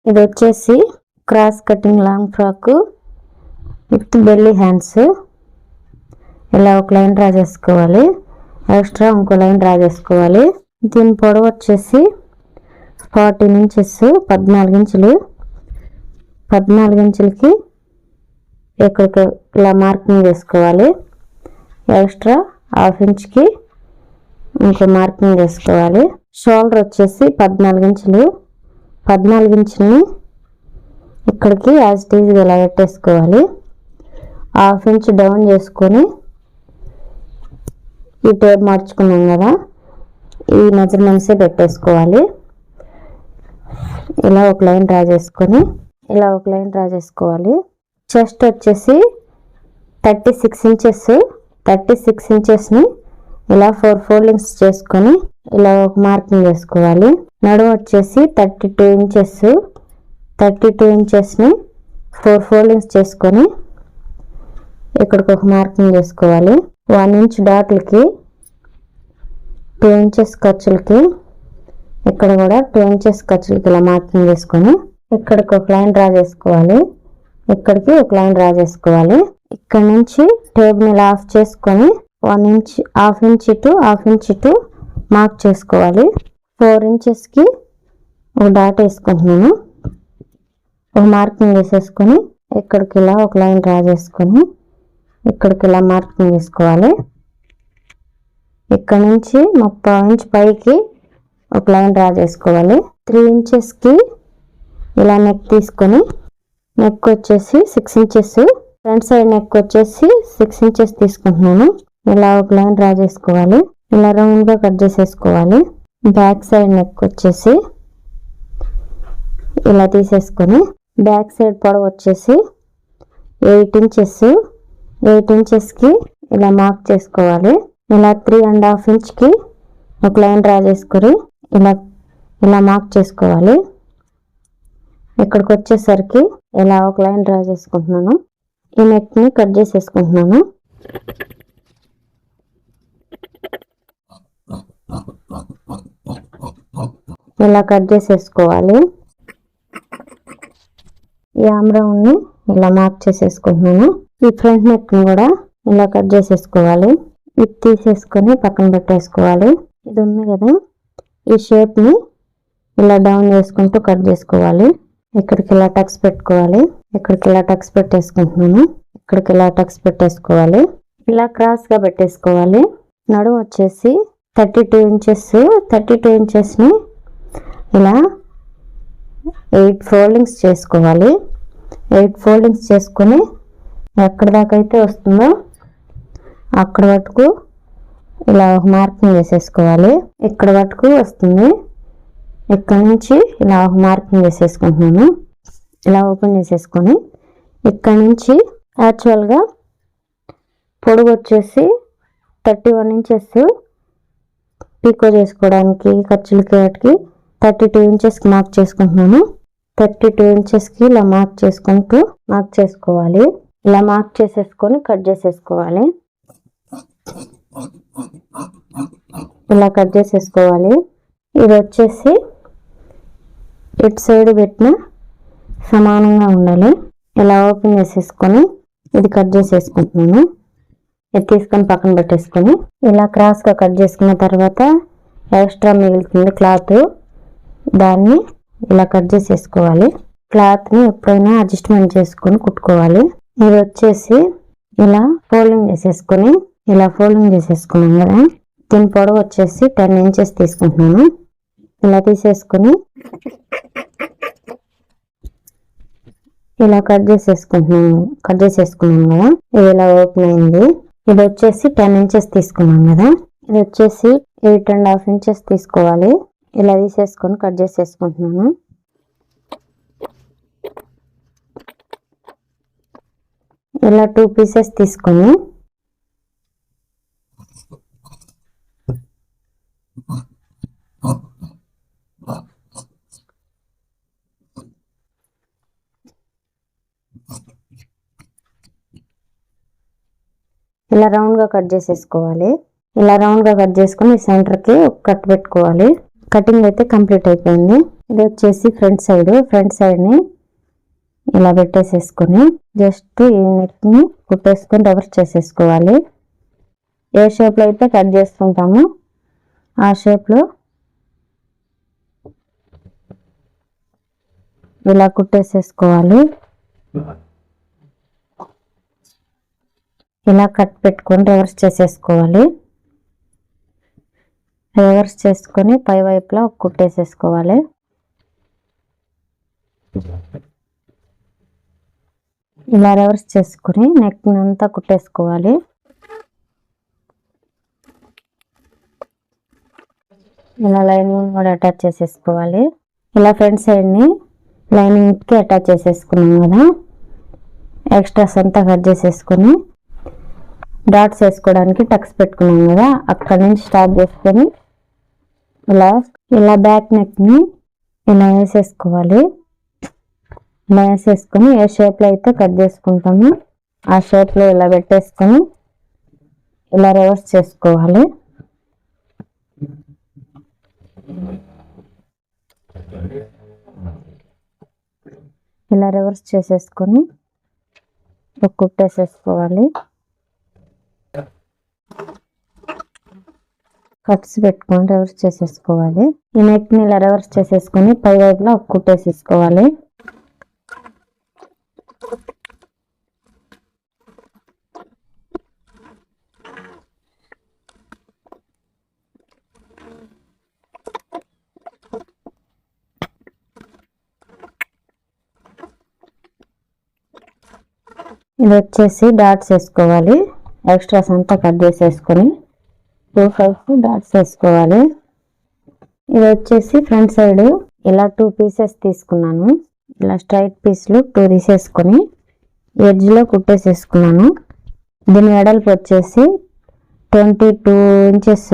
ఇది వచ్చేసి cross cutting long frock with belly hands. ఇలా ఒక లైన్ డ్రా చేసుకోవాలి, ఎక్స్ట్రా ఇంకో లైన్ డ్రా చేసుకోవాలి. దీని పొడవు వచ్చేసి 14 ఇంచెస్, 14 ఇంచులు. 14 ఇంచులకి ఇక్కడికి ఇలా మార్కింగ్ చేసుకోవాలి. ఎక్స్ట్రా 1/2 ఇంచ్కి ఇంకో మార్కింగ్ చేసుకోవాలి. షోల్డర్ వచ్చేసి 14 ఇంచులు. 14 ఇంచులని ఇక్కడికి యాజ్ ఇట్ ఈజ్గా ఇలా పెట్టేసుకోవాలి. 1/2 ఇంచ్ డౌన్ చేసుకొని ఈ టేప్ మార్చుకున్నాం కదా, ఈ మెజర్మెంట్సే పెట్టేసుకోవాలి. ఇలా ఒక లైన్ డ్రా చేసుకొని ఇలా ఒక లైన్ డ్రా చేసుకోవాలి. చెస్ట్ వచ్చేసి 36 ఇంచెస్. 36 ఇంచెస్ని ఇలా 4 ఫోల్డింగ్స్ చేసుకొని ఇలా ఒక మార్కింగ్ చేసుకోవాలి. నడుము వచ్చేసి 32 ఇంచెస్. 32 ఇంచెస్ని 4 ఫోల్డింగ్స్ చేసుకొని ఇక్కడికి ఒక మార్కింగ్ చేసుకోవాలి. 1 ఇంచ్ డాట్లకి 2 ఇంచెస్ ఖర్చులకి ఇక్కడ కూడా 2 ఇంచెస్ ఖర్చులకి ఇలా మార్కింగ్ చేసుకొని ఇక్కడికి ఒక లైన్ డ్రా చేసుకోవాలి. ఇక్కడికి ఒక లైన్ డ్రా చేసుకోవాలి. ఇక్కడ నుంచి టేప్ని ఇలా ఆఫ్ చేసుకొని 1 inch 1/2 inch to 1/2 inch to mark చేసుకోవాలి. 4 ఇంచెస్కి ఒక డాట్ వేసుకుంటున్నాను. ఒక మార్కింగ్ వేసేసుకొని ఇక్కడికి ఇలా ఒక లైన్ డ్రా చేసుకొని ఇక్కడికి ఇలా మార్కింగ్ వేసుకోవాలి. ఇక్కడ నుంచి 30 ఇంచ్ పైకి ఒక లైన్ డ్రా చేసుకోవాలి. 3 ఇంచెస్కి ఇలా నెక్ తీసుకొని నెక్ వచ్చేసి 6 ఇంచెస్, ఫ్రంట్ సైడ్ నెక్ వచ్చేసి 6 ఇంచెస్ తీసుకుంటున్నాను. ఇలా ఒక లైన్ డ్రా చేసుకోవాలి. ఇలా రౌండ్గా కట్ చేసేసుకోవాలి. బ్యాక్ సైడ్ నెక్ వచ్చేసి ఇలా తీసేసుకొని బ్యాక్ సైడ్ పొడవు వచ్చేసి 8 ఇంచెస్. 8 ఇంచెస్కి ఇలా మార్క్ చేసుకోవాలి. ఇలా 3.5 ఇంచ్కి ఒక లైన్ డ్రా చేసుకొని ఇలా మార్క్ చేసుకోవాలి. ఇక్కడికి వచ్చేసరికి ఇలా ఒక లైన్ డ్రా చేసుకుంటున్నాను. ఈ నెక్ని కట్ చేసేసుకుంటున్నాను. ఇలా కట్ చేసేసుకోవాలి. ఈ ఆమ్ రౌండ్ని ఇలా మార్క్ చేసేసుకుంటున్నాను. ఈ ఫ్రంట్ నెక్ని కూడా ఇలా కట్ చేసేసుకోవాలి. ఇది తీసేసుకొని పక్కన పెట్టేసుకోవాలి. ఇది ఉంది కదా, ఈ షేప్ని ఇలా డౌన్ చేసుకుంటూ కట్ చేసుకోవాలి. ఇక్కడికి ఇలా టక్స్ పెట్టుకోవాలి. ఇక్కడికి ఇలా టక్స్ పెట్టేసుకుంటున్నాను. ఇక్కడికి ఇలా టక్స్ పెట్టేసుకోవాలి. ఇలా క్రాస్గా పెట్టేసుకోవాలి. నడుము వచ్చేసి 32 ఇంచెస్. 32 ఇంచెస్ని ఇలా 8 ఫోల్డింగ్స్ చేసుకోవాలి. 8 ఫోల్డింగ్స్ చేసుకొని ఎక్కడి దాకా అయితే వస్తుందో అక్కడ వరకు ఇలా ఒక మార్కింగ్ వేసేసుకోవాలి. ఇక్కడ వరకు వస్తుంది. ఇక్కడ నుంచి ఇలా ఒక మార్కింగ్ వేసేసుకుంటున్నాను. ఇలా ఓపెన్ చేసేసుకొని ఇక్కడ నుంచి యాక్చువల్గా పొడుగు వచ్చేసి 31 ఇంచెస్ పీకో చేసుకోవడానికి ఖర్చులకి వాటికి 32 ఇంచెస్కి మార్క్ చేసుకుంటున్నాను. 32 ఇంచెస్కి ఇలా మార్క్ చేసుకోవాలి. ఇలా మార్క్ చేసేసుకొని కట్ చేసేసుకోవాలి. ఇలా కట్ చేసేసుకోవాలి. ఇది వచ్చేసి ఇటు సైడ్ పెట్టిన సమానంగా ఉండాలి. ఇలా ఓపెన్ చేసేసుకొని ఇది కట్ చేసేసుకుంటున్నాను. ఇది తీసుకొని పక్కన పెట్టేసుకొని ఇలా క్రాస్గా కట్ చేసుకున్న తర్వాత ఎక్స్ట్రా మిగులుతుంది క్లాత్, దాన్ని ఇలా కట్ చేసేసుకోవాలి. క్లాత్ని ఎప్పుడైనా అడ్జస్ట్మెంట్ చేసుకొని కుట్టుకోవాలి. ఇది వచ్చేసి ఇలా ఫోల్డింగ్ చేసేసుకున్నాం కదా, దీని పొడవు వచ్చేసి 10 ఇంచెస్ తీసుకుంటున్నాను. ఇలా తీసేసుకొని ఇలా కట్ చేసేసుకున్నాను కదా, ఇది ఇలా ఓపెన్ అయింది. ఇది వచ్చేసి 10 ఇంచెస్ తీసుకున్నాం కదా, ఇది వచ్చేసి 8.5 ఇంచెస్ తీసుకోవాలి. ఇలా తీసేసుకొని కట్ చేసేసుకుంటున్నాను. ఇలా 2 పీసెస్ తీసుకొని ఇలా రౌండ్గా కట్ చేసేసుకోవాలి. ఇలా రౌండ్గా కట్ చేసుకొని సెంటర్కి ఒక కట్ పెట్టుకోవాలి. కటింగ్ అయితే కంప్లీట్ అయిపోయింది. ఇది వచ్చేసి ఫ్రంట్ సైడ్ని ఇలా పెట్టేసేసుకొని జస్ట్ ఈ నెక్ని కుట్టేసుకొని రివర్స్ చేసేసుకోవాలి. ఏ షేప్లో అయితే కట్ చేసుకుంటామో ఆ షేప్లో ఇలా కుట్టేసేసుకోవాలి. ఇలా కట్ పెట్టుకొని రివర్స్ చేసేసుకోవాలి. రివర్స్ చేసుకొని పై వైపులా కుట్టేసేసుకోవాలి. ఇలా రివర్స్ చేసుకుని నెక్ అంతా కుట్టేసుకోవాలి. ఇలా లైనింగ్ కూడా అటాచ్ చేసేసుకోవాలి. ఇలా ఫ్రంట్ సైడ్ని లైనింగ్కి అటాచ్ చేసేసుకున్నాం కదా, ఎక్స్ట్రాస్ అంతా కట్ చేసేసుకొని డాట్స్ వేసుకోవడానికి టక్స్ పెట్టుకున్నాం కదా, అక్కడ నుంచి స్టార్ట్ చేసుకొని ఇలా బ్యాక్ నెక్ని ఇలా వేసేసుకోవాలి. ఇలా వేసేసుకొని ఏ షేప్లో అయితే కట్ చేసుకుంటామో ఆ షేప్లో ఇలా పెట్టేసుకొని ఇలా రివర్స్ చేసుకోవాలి. ఇలా రివర్స్ చేసేసుకొని కుట్టేసేసుకోవాలి. కట్స్ పెట్టుకొని రివర్స్ చేసేసుకోవాలి. ఈ నెక్ని ఇలా రివర్స్ చేసేసుకొని పై వైపులో కుట్టేసేసుకోవాలి. ఇది వచ్చేసి డాట్స్ వేసుకోవాలి. ఎక్స్ట్రాస్ అంతా కట్ చేసేసుకొని 2 సైడ్స్ డాట్స్ వేసుకోవాలి. ఇది వచ్చేసి ఫ్రంట్ సైడ్ ఇలా 2 పీసెస్ తీసుకున్నాను. ఇలా స్ట్రైట్ పీస్లు 2 తీసేసుకొని ఎడ్జ్లో కుట్టేసేసుకున్నాను. దీని వెడల్పు వచ్చేసి 22 ఇంచెస్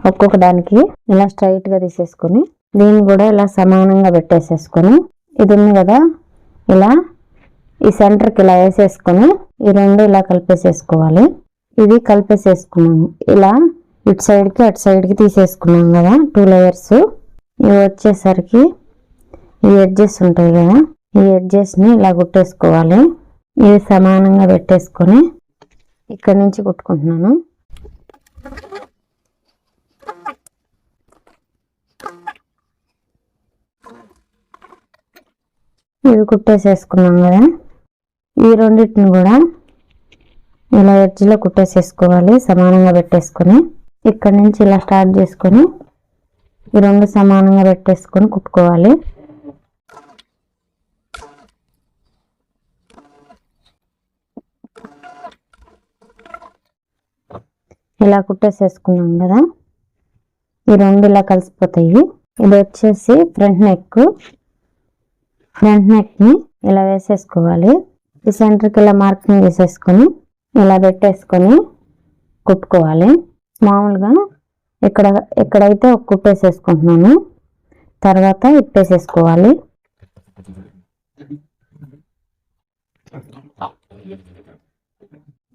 ఒక్కొక్క దానికి. ఇలా స్ట్రైట్గా తీసేసుకొని దీన్ని కూడా ఇలా సమానంగా పెట్టేసేసుకొని ఇది ఉంది కదా, ఇలా ఈ సెంటర్కి ఇలా వేసేసుకొని ఈ రెండు ఇలా కలిపేసేసుకోవాలి. ఇది కలిపేసేసుకున్నాము. ఇలా ఇటు సైడ్కి అటు సైడ్కి తీసేసుకున్నాం కదా 2 లేయర్స్. ఇవి వచ్చేసరికి ఈ ఎడ్జెస్ ఉంటాయి కదా, ఈ ఎడ్జెస్ని ఇలా కుట్టేసుకోవాలి. ఇది సమానంగా పెట్టేసుకొని ఇక్కడ నుంచి కుట్టుకుంటున్నాను. ఇవి కుట్టేసేసుకున్నాం కదా, ఈ రెండింటిని కూడా ఇలా ఎడ్జ్లో కుట్టేసేసుకోవాలి. సమానంగా పెట్టేసుకొని ఇక్కడ నుంచి ఇలా స్టార్ట్ చేసుకొని ఈ రెండు సమానంగా పెట్టేసుకొని కుట్టుకోవాలి. ఇలా కుట్టేసేసుకున్నాం కదా, ఈ రెండు ఇలా కలిసిపోతాయి. ఇది వచ్చేసి ఫ్రంట్ నెక్ని ఇలా వేసేసుకోవాలి. ఈ సెంటర్కి ఇలా మార్కింగ్ వేసేసుకొని ఇలా పెట్టేసుకొని కుట్టుకోవాలి. మామూలుగా ఎక్కడైతే ఒక కుట్టేసేసుకుంటున్నాను, తర్వాత ఇప్పేసేసుకోవాలి.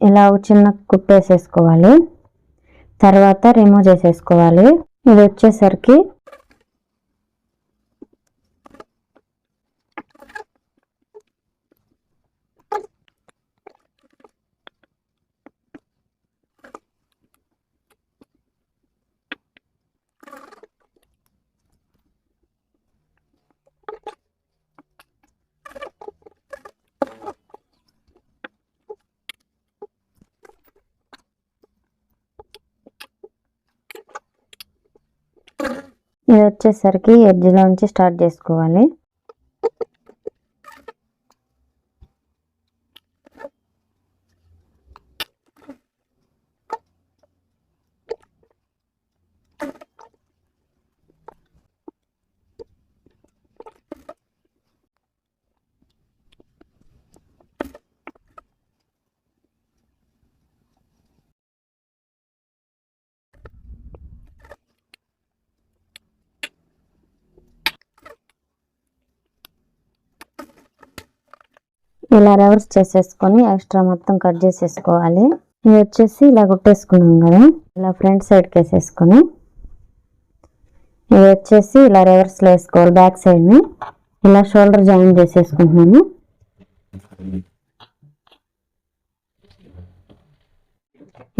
ఇలా చిన్న కుట్టేసేసుకోవాలి. తర్వాత రిమూవ్ చేసేసుకోవాలి. ఇది వచ్చేసరికి ఎడ్జ్లోంచి స్టార్ట్ చేసుకోవాలి. ఇలా రివర్స్ చేసేసుకొని ఎక్స్ట్రా మొత్తం కట్ చేసేసుకోవాలి. ఇది వచ్చేసి ఇలా కుట్టేసుకున్నాం కదా, ఇలా ఫ్రంట్ సైడ్కి వేసేసుకొని ఇది వచ్చేసి ఇలా రివర్స్లో వేసుకోవాలి. బ్యాక్ సైడ్ని ఇలా షోల్డర్ జాయిన్ చేసేసుకుంటున్నాను.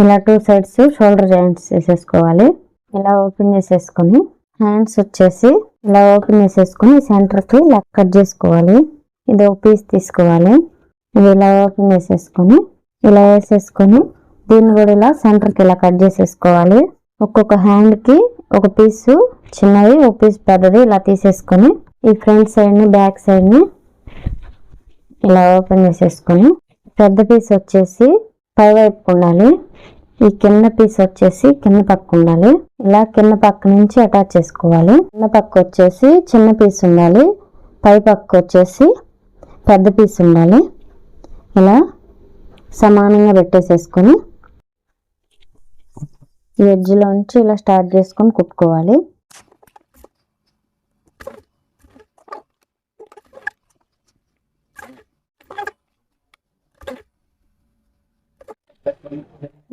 ఇలా 2 సైడ్స్ షోల్డర్ జాయింట్స్ చేసేసుకోవాలి. ఇలా ఓపెన్ చేసేసుకొని హ్యాండ్స్ వచ్చేసి ఇలా ఓపెన్ చేసేసుకొని సెంటర్కి ఇలా కట్ చేసుకోవాలి. ఇది ఒక పీస్ తీసుకోవాలి. ఇది ఇలా ఓపెన్ చేసేసుకొని ఇలా వేసేసుకొని దీన్ని కూడా ఇలా సెంటర్కి ఇలా కట్ చేసేసుకోవాలి. ఒక్కొక్క హ్యాండ్కి ఒక పీసు చిన్నది, ఒక పీస్ పెద్దది ఇలా తీసేసుకొని ఈ ఫ్రంట్ సైడ్ని బ్యాక్ సైడ్ని ఇలా ఓపెన్ చేసేసుకొని పెద్ద పీస్ వచ్చేసి పై వైపుకు ఉండాలి. ఈ కింద పీస్ వచ్చేసి కింద పక్క ఉండాలి. ఇలా కింద పక్క నుంచి అటాచ్ చేసుకోవాలి. కింద పక్క వచ్చేసి చిన్న పీస్ ఉండాలి, పై పక్క వచ్చేసి పెద్ద పీస్ ఉండాలి. ఇలా సమానంగా పెట్టేసేసుకొని ఈ ఎడ్జ్లోంచి ఇలా స్టార్ట్ చేసుకొని కుట్టుకోవాలి.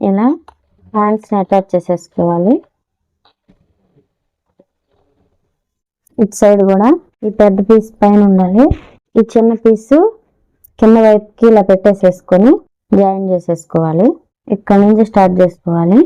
ఇలా హ్యాండ్స్ని అటాచ్ చేసేసుకోవాలి. ఇటు సైడ్ కూడా ఈ పెద్ద పీస్ పైన ఉండాలి. ఈ చిన్న పీసు కింద వైపుకి ఇలా పెట్టేసేసుకొని జాయిన్ చేసేసుకోవాలి. ఇక్కడ నుంచి స్టార్ట్ చేసుకోవాలి.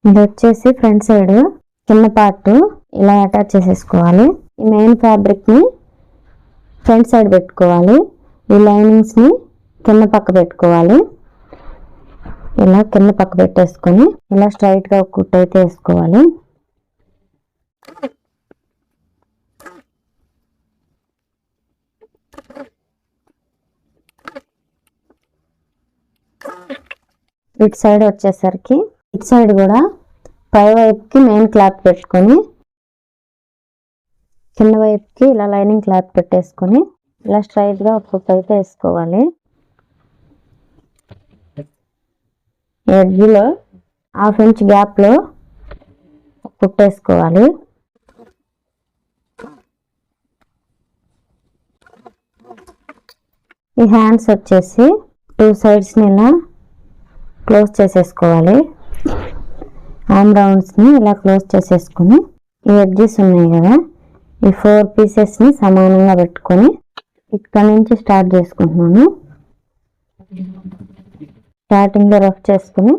ఇది వచ్చేసి ఫ్రంట్ సైడ్ కింద పార్ట్ ఇలా అటాచ్ చేసేసుకోవాలి. ఈ మెయిన్ ఫ్యాబ్రిక్ ని ఫ్రంట్ సైడ్ పెట్టుకోవాలి. ఈ లైనింగ్స్ ని కింద పక్క పెట్టుకోవాలి. ఇలా కింద పక్క పెట్టేసుకొని ఇలా స్ట్రైట్ గా ఒక కుట్టు అయితే వేసుకోవాలి. ఇటు సైడ్ వచ్చేసరికి ఇటు సైడ్ కూడా పై వైపుకి మెయిన్ క్లాత్ పెట్టుకొని కింద వైపుకి ఇలా లైనింగ్ క్లాత్ పెట్టేసుకొని ఇలా స్ట్రైట్ గా ఒక కుట్టు అయితే వేసుకోవాలి. ఎడ్జ్లో 1/2 ఇంచ్ గ్యాప్ లో కుట్టు వేసుకోవాలి. ఈ హ్యాండ్స్ వచ్చేసి 2 సైడ్స్ ని ఇలా క్లోజ్ చేసేసుకోవాలి. ఆర్మ్ రౌండ్స్ ని ఇలా క్లోజ్ చేసేసుకొని ఈ ఎడ్జెస్ ఉన్నాయి కదా, ఈ 4 పీసెస్ ని సమానంగా పెట్టుకొని ఇక్కడ నుంచి స్టార్ట్ చేసుకుంటున్నాను. స్టార్టింగ్ లో రఫ్ చేసుకుని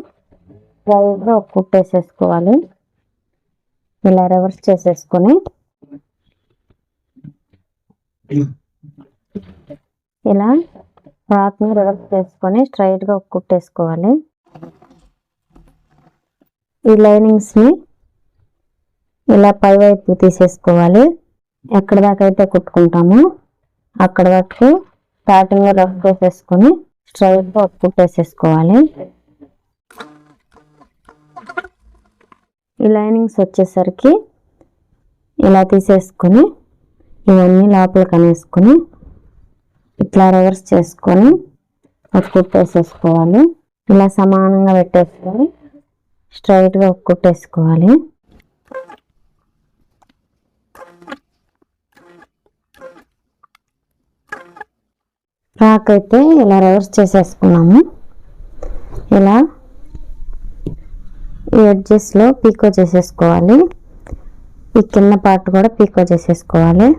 రైట్ గా ఒక కుట్టు వేసేసుకోవాలి. ఇలా రివర్స్ చేసేసుకొని ఇలా ఫ్రాక్ ని రివర్స్ చేసుకొని స్ట్రైట్ గా ఒక కుట్టు వేసుకోవాలి. ఈ లైనింగ్స్ ని ఇలా పై వైపు తీసేసుకోవాలి. ఎక్కడ దాకా అయితే కుట్టుకుంటామో అక్కడ వరకు స్టార్టింగ్ లో రఫ్ చేసేసుకొని స్ట్రైట్ గా ఒక కుట్టు వేసేసుకోవాలి. ఈ లైనింగ్స్ వచ్చేసరికి ఇలా తీసేసుకొని ఇవన్నీ లోపలికి అనేసుకొని ఇట్లా రివర్స్ చేసుకొని ఒక కుట్టు వేసేసుకోవాలి. ఇలా సమానంగా పెట్టేసుకొని స్ట్రైట్ గా ఒక కుట్టు వేసుకోవాలి. ఫ్రాక్ అయితే ఇలా రివర్స్ చేసేసుకున్నాము. ఇలా ఈ ఎడ్జెస్ లో పీకో చేసేసుకోవాలి. ఈ కింద పార్ట్ కూడా పీకో చేసేసుకోవాలి.